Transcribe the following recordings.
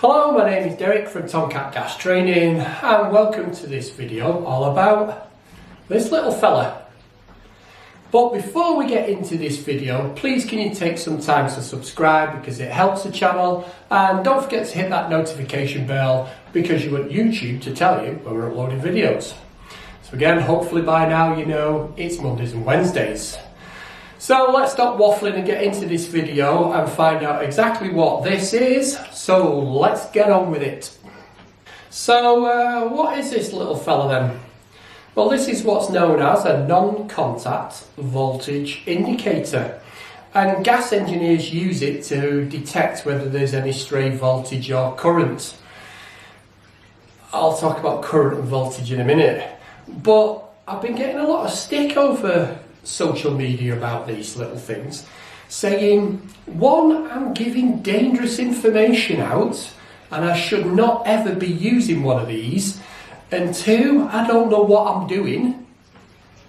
Hello, my name is Derek from Tomcat Gas Training and welcome to this video all about this little fella. But before we get into this video, please can you take some time to subscribe because it helps the channel, and don't forget to hit that notification bell because you want YouTube to tell you when we're uploading videos. So again, hopefully by now you know it's Mondays and Wednesdays. So let's stop waffling and get into this video and find out exactly what this is. So let's get on with it. So what is this little fella then? Well, this is what's known as a non-contact voltage indicator. And gas engineers use it to detect whether there's any stray voltage or current. I'll talk about current and voltage in a minute. But I've been getting a lot of stick over social media about these little things, saying, one, I'm giving dangerous information out and I should not ever be using one of these, and two, I don't know what I'm doing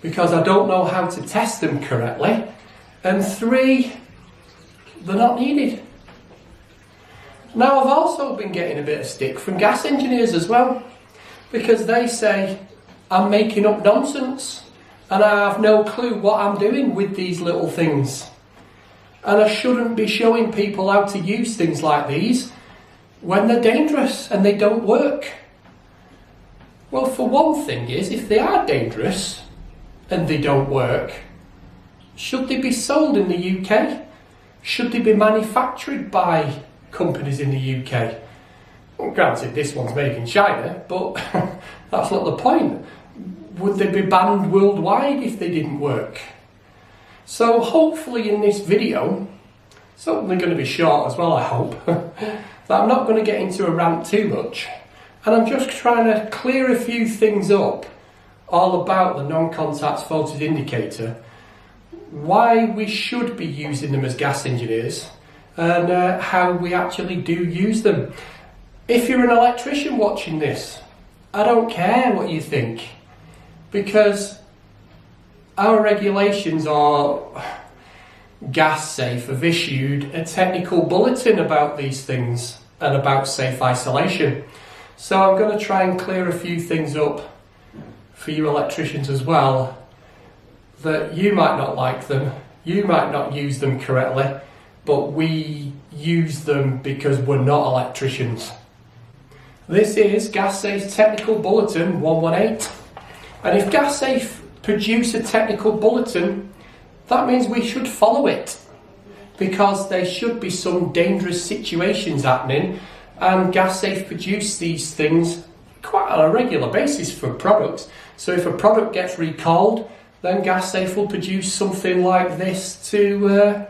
because I don't know how to test them correctly, and three, they're not needed. Now, I've also been getting a bit of stick from gas engineers as well, because they say I'm making up nonsense and I have no clue what I'm doing with these little things. And I shouldn't be showing people how to use things like these when they're dangerous and they don't work. Well, for one thing is, if they are dangerous and they don't work, should they be sold in the UK? Should they be manufactured by companies in the UK? Well, granted, this one's made in China, but that's not the point. Would they be banned worldwide if they didn't work? So hopefully in this video, it's only going to be short as well, I hope, that I'm not going to get into a rant too much, and I'm just trying to clear a few things up all about the non-contact voltage indicator, why we should be using them as gas engineers, and how we actually do use them. If you're an electrician watching this, I don't care what you think, because our regulations are gas safe have issued a technical bulletin about these things and about safe isolation. So I'm going to try and clear a few things up for you electricians as well, that you might not like them, you might not use them correctly, but we use them because we're not electricians. This is Gas Safe Technical Bulletin 118. And if Gas Safe produce a technical bulletin, that means we should follow it, because there should be some dangerous situations happening, and Gas Safe produce these things quite on a regular basis for products. So if a product gets recalled, then Gas Safe will produce something like this to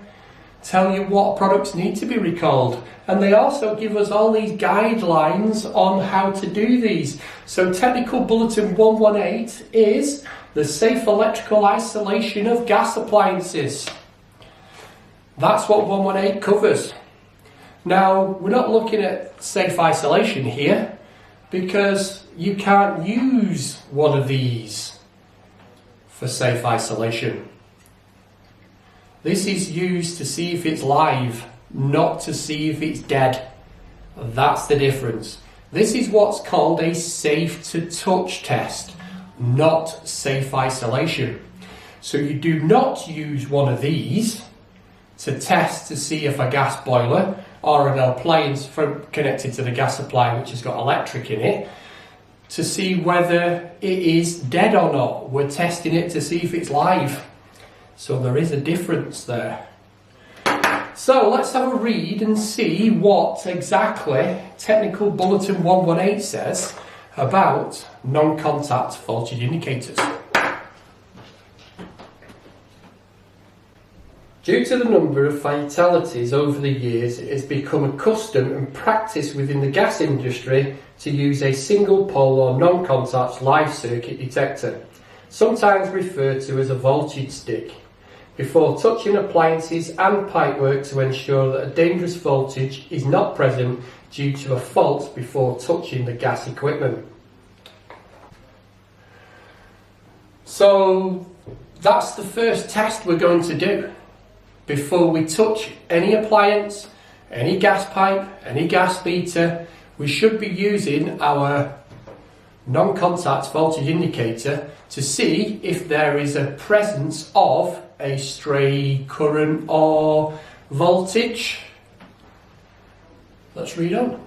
tell you what products need to be recalled. And they also give us all these guidelines on how to do these. So Technical Bulletin 118 is the safe electrical isolation of gas appliances. That's what 118 covers. Now, we're not looking at safe isolation here because you can't use one of these for safe isolation. This is used to see if it's live, not to see if it's dead. That's the difference. This is what's called a safe to touch test, not safe isolation. So you do not use one of these to test to see if a gas boiler or an appliance connected to the gas supply which has got electric in it, to see whether it is dead or not. We're testing it to see if it's live. So there is a difference there. So let's have a read and see what exactly Technical Bulletin 118 says about non-contact voltage indicators. Due to the number of fatalities over the years, it has become a custom and practice within the gas industry to use a single pole or non-contact live circuit detector, sometimes referred to as a voltage stick, before touching appliances and pipework to ensure that a dangerous voltage is not present due to a fault before touching the gas equipment. So that's the first test we're going to do before we touch any appliance, any gas pipe, any gas meter, we should be using our non-contact voltage indicator to see if there is a presence of a stray current or voltage. Let's read on.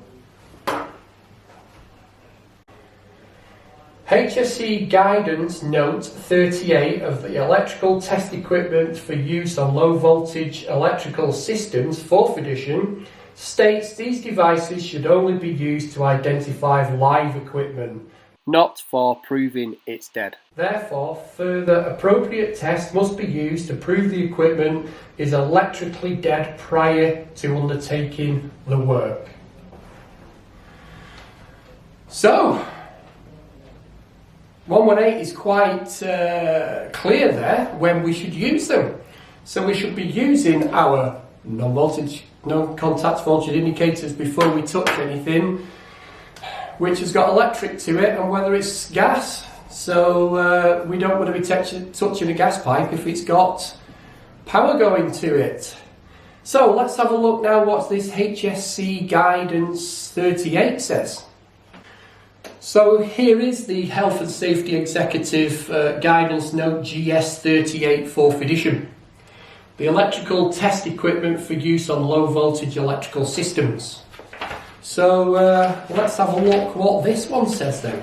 HSE Guidance Note 38 of the Electrical Test Equipment for Use on Low Voltage Electrical Systems, 4th edition, states these devices should only be used to identify live equipment, not for proving it's dead. Therefore, further appropriate tests must be used to prove the equipment is electrically dead prior to undertaking the work. So, 118 is quite clear there when we should use them. So we should be using our non-contact voltage indicators before we touch anything which has got electric to it, and whether it's gas. So we don't want to be touching a gas pipe if it's got power going to it. So let's have a look now what this HSE Guidance 38 says. So here is the Health and Safety Executive Guidance Note GS38 4th edition. The electrical test equipment for use on low voltage electrical systems. So let's have a look what this one says then.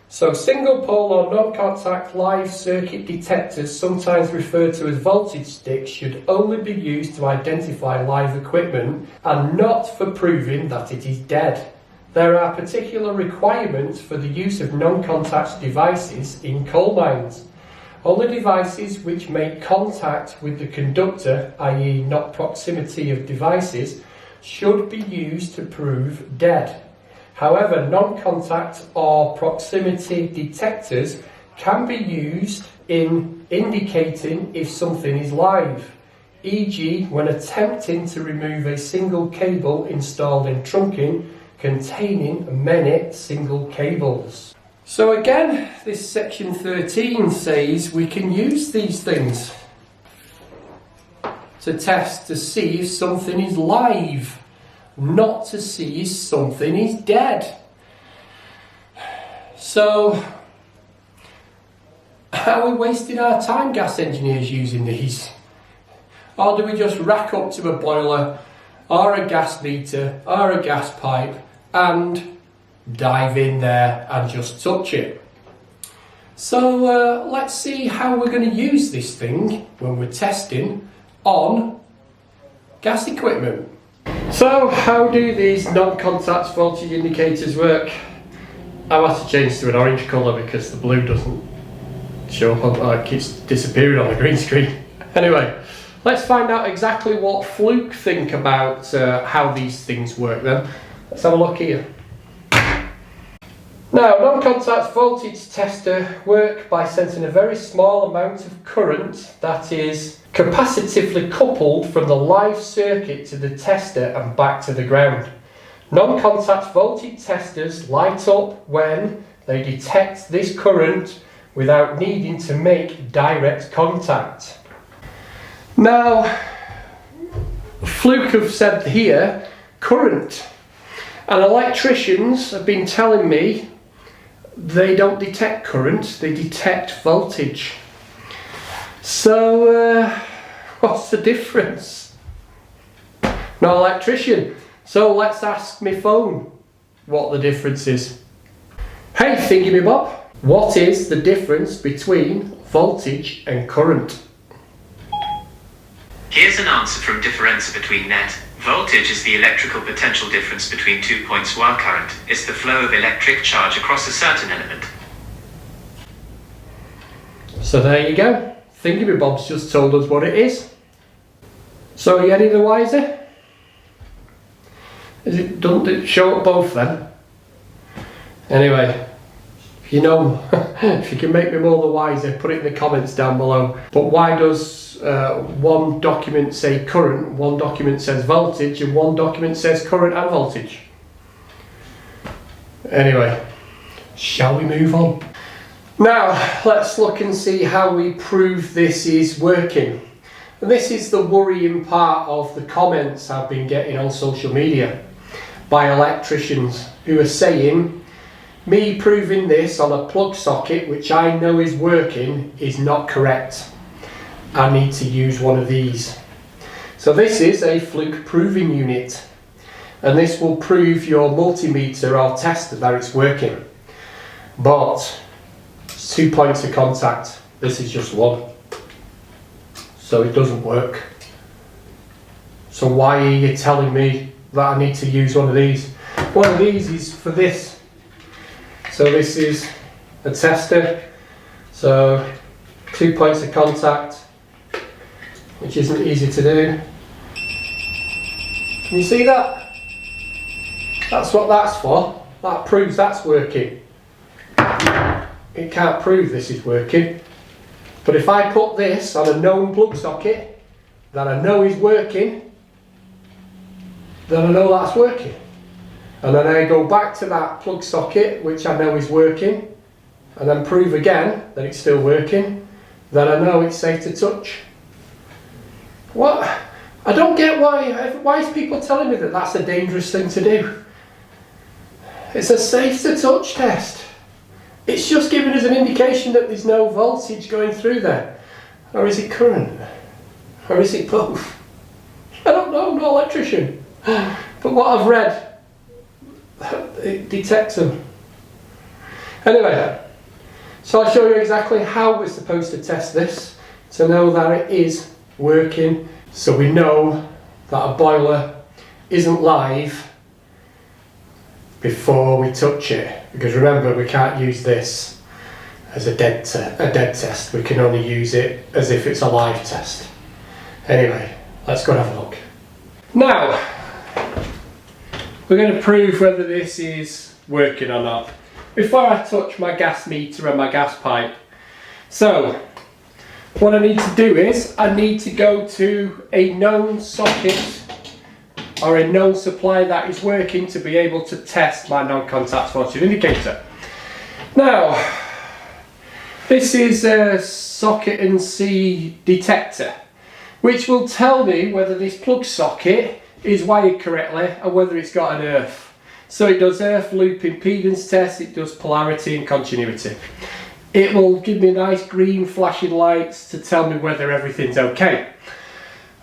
So single pole or non-contact live circuit detectors, sometimes referred to as voltage sticks, should only be used to identify live equipment and not for proving that it is dead. There are particular requirements for the use of non-contact devices in coal mines. Only devices which make contact with the conductor, i.e. not proximity of devices, should be used to prove dead. However, non-contact or proximity detectors can be used in indicating if something is live, e.g. when attempting to remove a single cable installed in trunking containing many single cables. So again, this section 13 says we can use these things to test to see if something is live, not to see if something is dead. So, are we wasting our time, gas engineers, using these? Or do we just rack up to a boiler or a gas meter or a gas pipe and dive in there and just touch it? So let's see how we're going to use this thing when we're testing on gas equipment. So how do these non-contact voltage indicators work? I've had to change to an orange colour because the blue doesn't show up, it keeps disappearing on the green screen. Anyway, let's find out exactly what Fluke think about how these things work then. Let's have a look here. Now, non-contact voltage tester work by sensing a very small amount of current that is capacitively coupled from the live circuit to the tester and back to the ground. Non-contact voltage testers light up when they detect this current without needing to make direct contact. Now, Fluke have said here, current. And electricians have been telling me they don't detect current, they detect voltage. So, what's the difference? No electrician. So let's ask my phone what the difference is. Hey, thingy bob, what is the difference between voltage and current? Here's an answer from differential between net. Voltage is the electrical potential difference between 2 points, while current is the flow of electric charge across a certain element. So there you go. Thingy Bob's just told us what it is. So are you any the wiser? Doesn't it show up both then? Anyway, if you know, if you can make me more the wiser, put it in the comments down below. But why does one document say current, one document says voltage, and one document says current and voltage? Anyway, shall we move on? Now, let's look and see how we prove this is working. And this is the worrying part of the comments I've been getting on social media by electricians who are saying me proving this on a plug socket which I know is working is not correct. I need to use one of these. So this is a fluke proving unit, and this will prove your multimeter or test that it's working. But it's 2 points of contact. This is just one. So it doesn't work. So why are you telling me that I need to use one of these? One of these is for this. So this is a tester. So 2 points of contact, which isn't easy to do. Can you see that? That's what that's for. That proves that's working. It can't prove this is working. But if I put this on a known plug socket that I know is working, then I know that's working. And then I go back to that plug socket which I know is working, and then prove again that it's still working, then I know it's safe to touch. What? I don't get why is people telling me that that's a dangerous thing to do? It's a safe to touch test. It's just giving us an indication that there's no voltage going through there. Or is it current? Or is it both? I don't know, I'm not an electrician. But what I've read, it detects them. Anyway, so I'll show you exactly how we're supposed to test this to know that it is working, so we know that a boiler isn't live before we touch it. Because remember, we can't use this as a dead test. We can only use it as if it's a live test. Anyway, let's go and have a look. Now, we're going to prove whether this is working or not before I touch my gas meter and my gas pipe. So, what I need to do is, I need to go to a known socket or a known supply that is working to be able to test my non-contact voltage indicator. Now, this is a socket and C detector, which will tell me whether this plug socket is wired correctly and whether it's got an earth. So it does earth loop impedance test, it does polarity and continuity. It will give me nice green flashing lights to tell me whether everything's okay.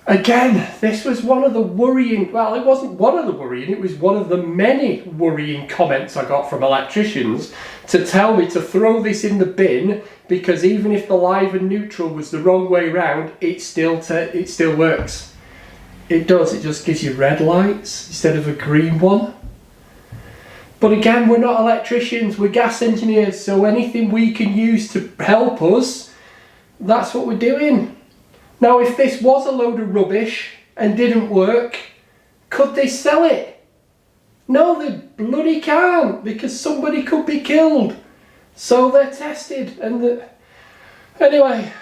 Again, this was one of the worrying, well, it wasn't one of the worrying, it was one of the many worrying comments I got from electricians to tell me to throw this in the bin, because even if the live and neutral was the wrong way round, it still works. It does, it just gives you red lights instead of a green one. But again, we're not electricians, we're gas engineers, so anything we can use to help us, that's what we're doing. Now, if this was a load of rubbish and didn't work, could they sell it? No, they bloody can't, because somebody could be killed. So they're tested. Anyway,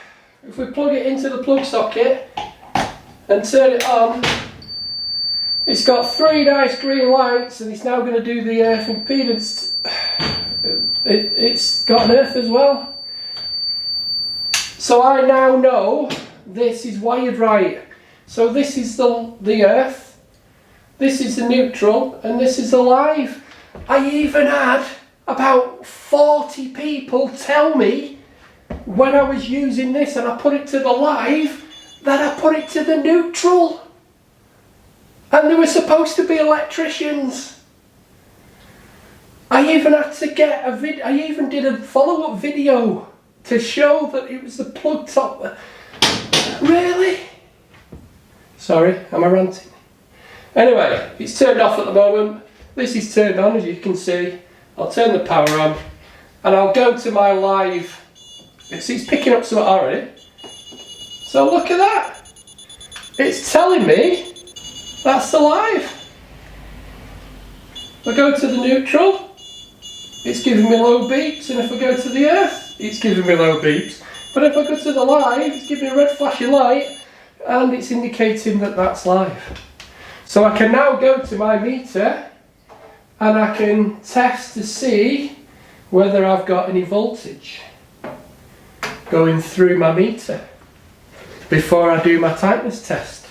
if we plug it into the plug socket and turn it on, it's got 3 nice green lights, and it's now going to do the earth impedance. It's got an earth as well. So I now know this is wired right. So this is the earth, this is the neutral, and this is the live. I even had about 40 people tell me when I was using this and I put it to the live that I put it to the neutral. And they were supposed to be electricians. I even had to get I even did a follow-up video to show that it was the plug top. Really? Sorry, am I ranting? Anyway, it's turned off at the moment. This is turned on, as you can see. I'll turn the power on and I'll go to my live. It's picking up something already. So look at that. It's telling me that's the live. I go to the neutral, it's giving me low beeps, and if I go to the earth, it's giving me low beeps. But if I go to the live, it's giving me a red flashing light, and it's indicating that that's live. So I can now go to my meter, and I can test to see whether I've got any voltage going through my meter. before I do my tightness test.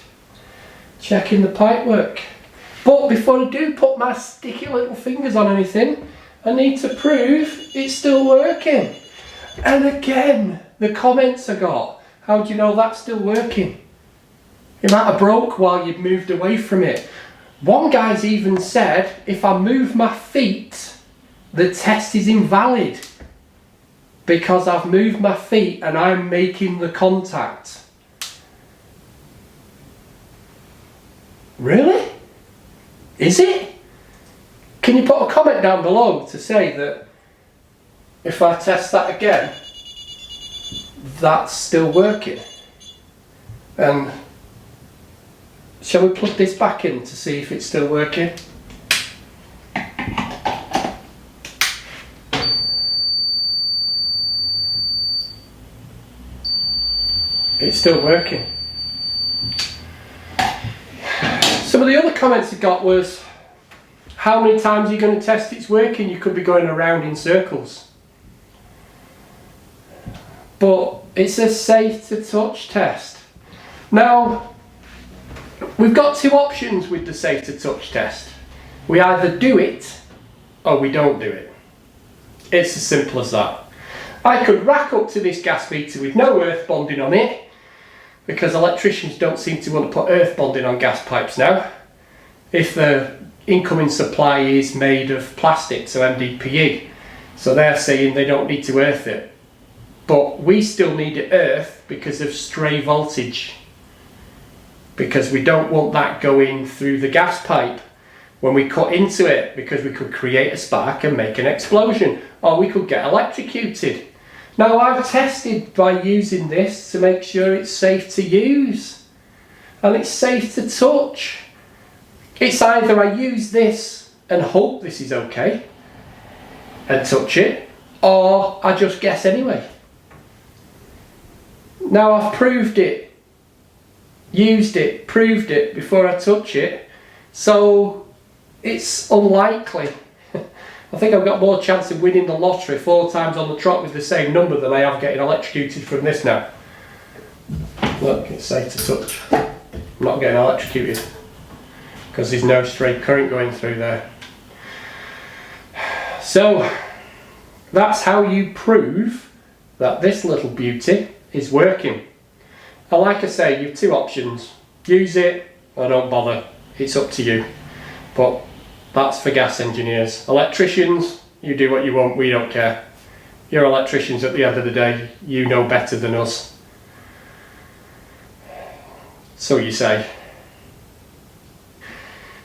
Checking the pipe work. But before I do put my sticky little fingers on anything, I need to prove it's still working. And again, the comments I got, how do you know that's still working? It might have broke while you've moved away from it. One guy's even said, if I move my feet, the test is invalid because I've moved my feet and I'm making the contact. Really? Is it? Can you put a comment down below to say that if I test that again, that's still working? And shall we plug this back in to see if it's still working? It's still working. Some of the other comments I got was, how many times are you going to test it's working? You could be going around in circles. But it's a safe to touch test. Now, we've got two options with the safe to touch test. We either do it or we don't do it. It's as simple as that. I could rack up to this gas meter with no earth bonding on it, because electricians don't seem to want to put earth bonding on gas pipes now. If the incoming supply is made of plastic, so MDPE, so they're saying they don't need to earth it. But we still need it earth because of stray voltage, because we don't want that going through the gas pipe when we cut into it, because we could create a spark and make an explosion, or we could get electrocuted. Now, I've tested by using this to make sure it's safe to use and it's safe to touch. It's either I use this and hope this is okay and touch it, or I just guess anyway. Now, I've proved it, used it, proved it before I touch it, so it's unlikely. I think I've got more chance of winning the lottery 4 times on the trot with the same number than I have getting electrocuted from this now. Look, it's safe to touch. I'm not getting electrocuted because there's no straight current going through there. So that's how you prove that this little beauty is working. And like I say, you've two options. Use it or don't bother. It's up to you. But that's for gas engineers. Electricians, you do what you want, we don't care. You're electricians at the end of the day, you know better than us. So you say.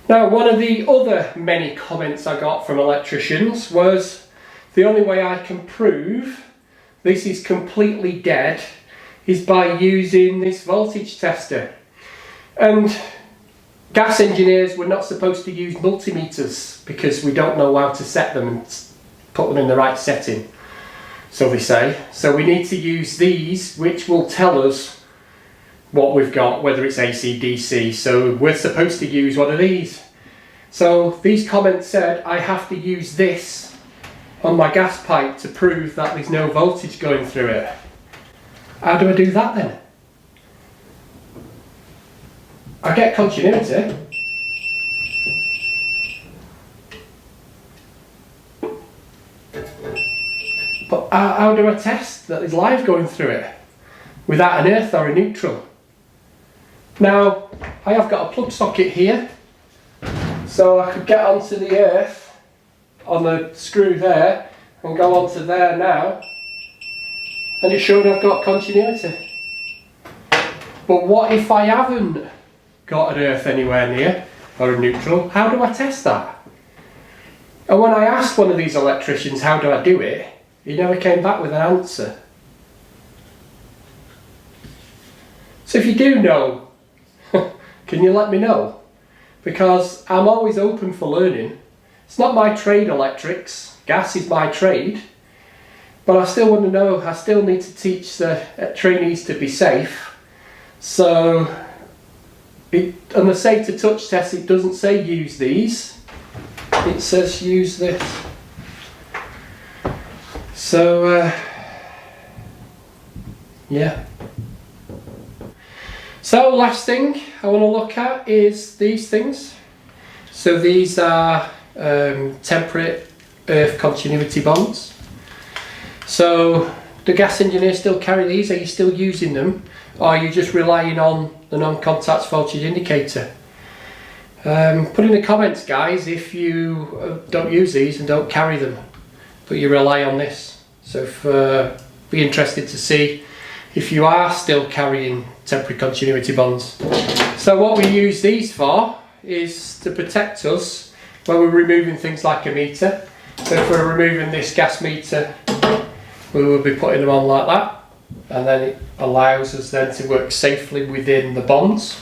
Now, one of the other many comments I got from electricians was, the only way I can prove this is completely dead is by using this voltage tester. And gas engineers were not supposed to use multimeters because we don't know how to set them and put them in the right setting, so they say. So we need to use these, which will tell us what we've got, whether it's AC, DC. So we're supposed to use one of these. So these comments said I have to use this on my gas pipe to prove that there's no voltage going through it. How do I do that then? I get continuity. But how do I test that there's live going through it without an earth or a neutral? Now, I have got a plug socket here, so I could get onto the earth on the screw there and go onto there now, and it's showing I've got continuity. But what if I haven't got an earth anywhere near or a neutral? How do I test that? And when I asked one of these electricians how do I do it, he never came back with an answer. So if you do know, can you let me know? Because I'm always open for learning. It's not my trade, electrics. Gas is my trade. But I still want to know, I still need to teach the trainees to be safe. So, on the safe to touch test, it doesn't say use these. It says use this. So, yeah. So last thing I want to look at is these things. So these are temporary earth continuity bonds. So do gas engineers still carry these? Are you still using them? Or are you just relying on the non-contact voltage indicator? Put in the comments, guys, if you don't use these and don't carry them, but you rely on this. So be interested to see if you are still carrying temporary continuity bonds. So what we use these for is to protect us when we're removing things like a meter. So if we're removing this gas meter, we will be putting them on like that, and then it allows us then to work safely within the bonds.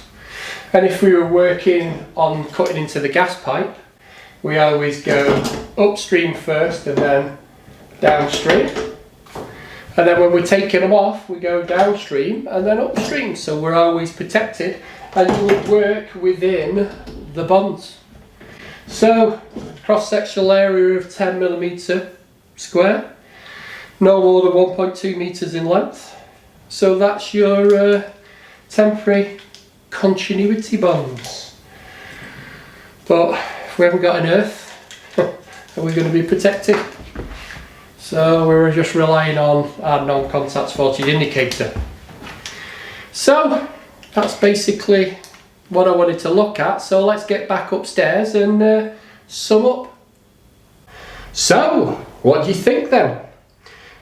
And if we were working on cutting into the gas pipe, we always go upstream first and then downstream. And then when we're taking them off, we go downstream and then upstream. So we're always protected and you would work within the bonds. So cross-sectional area of 10mm square. No more than 1.2 meters in length. So that's your temporary continuity bonds. But if we haven't got an earth, are we going to be protected? So we're just relying on our non-contact voltage indicator. So that's basically what I wanted to look at. So let's get back upstairs and sum up. So what do you think then?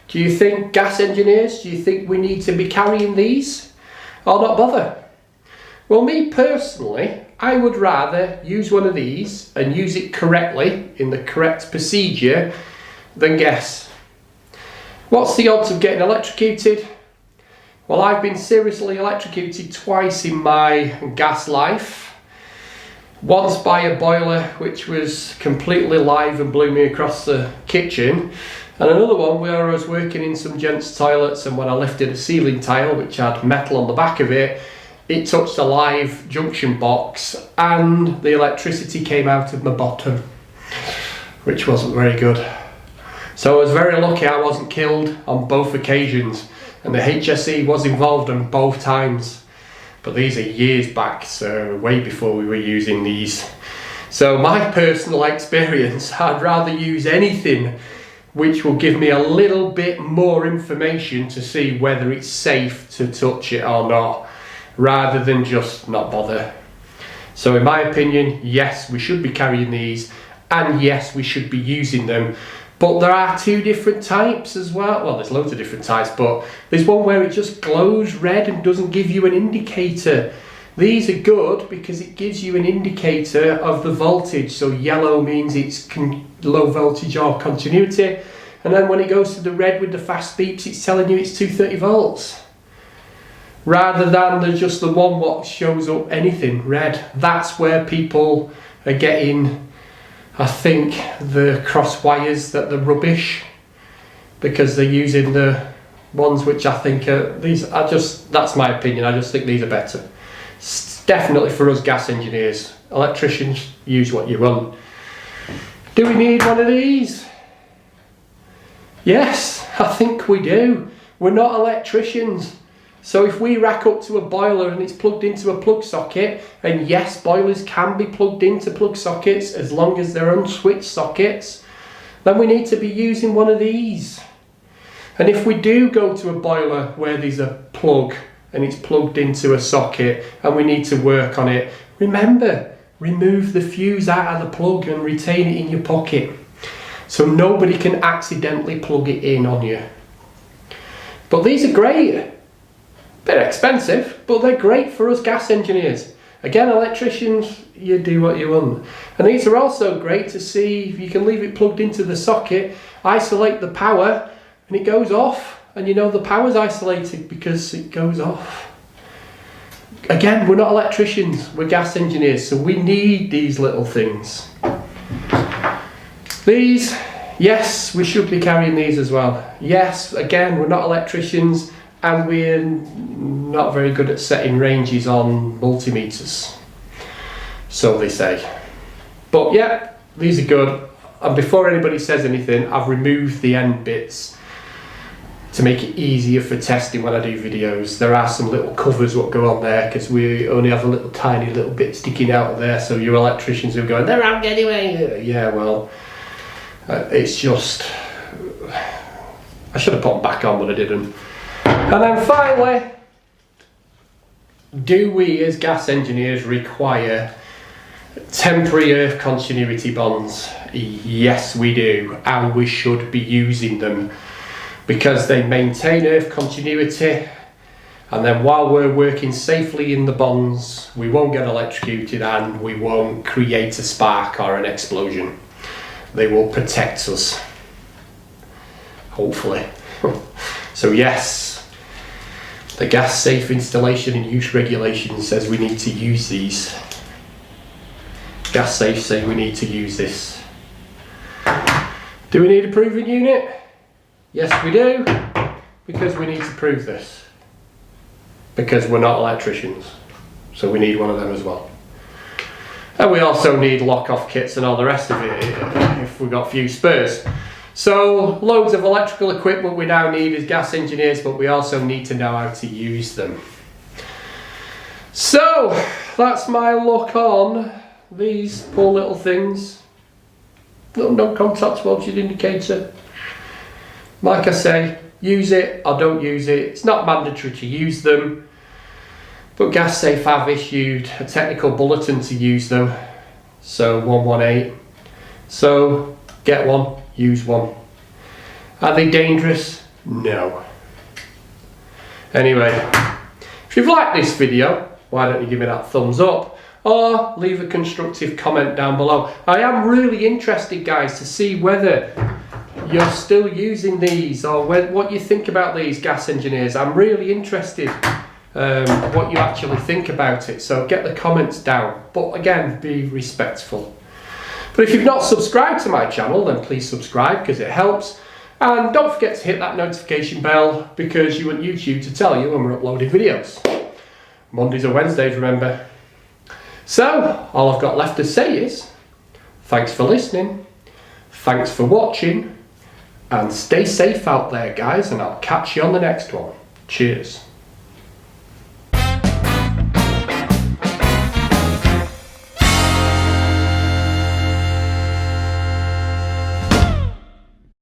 Do you think, gas engineers, do you think we need to be carrying these or not bother? Well, me personally, I would rather use one of these and use it correctly in the correct procedure than guess. What's the odds of getting electrocuted? Well, I've been seriously electrocuted twice in my gas life. Once by a boiler which was completely live and blew me across the kitchen. And another one where I was working in some gents' toilets, and when I lifted a ceiling tile which had metal on the back of it, it touched a live junction box and the electricity came out of my bottom, which wasn't very good. So I was very lucky I wasn't killed on both occasions, and the HSE was involved on both times. But these are years back, so way before we were using these. So my personal experience, I'd rather use anything which will give me a little bit more information to see whether it's safe to touch it or not, rather than just not bother. So in my opinion, yes, we should be carrying these, and yes, we should be using them. But there are two different types as well. Well, there's loads of different types, but there's one where it just glows red and doesn't give you an indicator. These are good because it gives you an indicator of the voltage. So yellow means it's low voltage or continuity. And then when it goes to the red with the fast beeps, it's telling you it's 230 volts. Rather than just the one what shows up anything red. That's where people are getting, I think, the cross wires that are rubbish, because they're using the ones which I think are, that's my opinion, I just think these are better. Definitely for us gas engineers. Electricians, use what you want. Do we need one of these? Yes, I think we do. We're not electricians. So if we rack up to a boiler and it's plugged into a plug socket, and yes, boilers can be plugged into plug sockets as long as they're unswitched sockets, then we need to be using one of these. And if we do go to a boiler where there's a plug and it's plugged into a socket and we need to work on it, remember, remove the fuse out of the plug and retain it in your pocket, so nobody can accidentally plug it in on you. But these are great. Bit expensive, but they're great for us gas engineers. Again, electricians, you do what you want. And these are also great to see if you can leave it plugged into the socket, isolate the power, and it goes off. And you know the power's isolated because it goes off. Again, we're not electricians, we're gas engineers, so we need these little things. These, yes, we should be carrying these as well. Yes, again, we're not electricians, and we're not very good at setting ranges on multimeters, so they say. But yeah, these are good. And before anybody says anything, I've removed the end bits. to make it easier for testing when I do videos. There are some little covers what go on there because we only have a little tiny little bit sticking out of there, so your electricians are going, they're out anyway. Yeah, well, it's just, I should have put them back on, but I didn't. And then finally, do we as gas engineers require temporary earth continuity bonds? Yes, we do, and we should be using them because they maintain earth continuity, and then while we're working safely in the bonds, we won't get electrocuted and we won't create a spark or an explosion. They will protect us, hopefully. So yes, the gas safe installation and use regulation says we need to use these. Gas safe say we need to use this. Do we need a proving unit? Yes we do, because we need to prove this. Because we're not electricians, so we need one of them as well. And we also need lock-off kits and all the rest of it if we've got a few spares. So loads of electrical equipment we now need as gas engineers, but we also need to know how to use them. So that's my look on these poor little things. Little non-contact voltage indicator. Like I say, use it or don't use it. It's not mandatory to use them, but GasSafe have issued a technical bulletin to use them, so 118. So get one, use one. Are they dangerous? No. Anyway, if you've liked this video, why don't you give me that thumbs up or leave a constructive comment down below. I am really interested, guys, to see whether you're still using these or what you think about these, gas engineers. I'm really interested what you actually think about it, so get the comments down, but again, be respectful. But if you've not subscribed to my channel, then please subscribe because it helps, and don't forget to hit that notification bell because you want YouTube to tell you when we're uploading videos. Mondays or Wednesdays, remember. So all I've got left to say is thanks for listening, thanks for watching, and stay safe out there, guys, and I'll catch you on the next one. Cheers.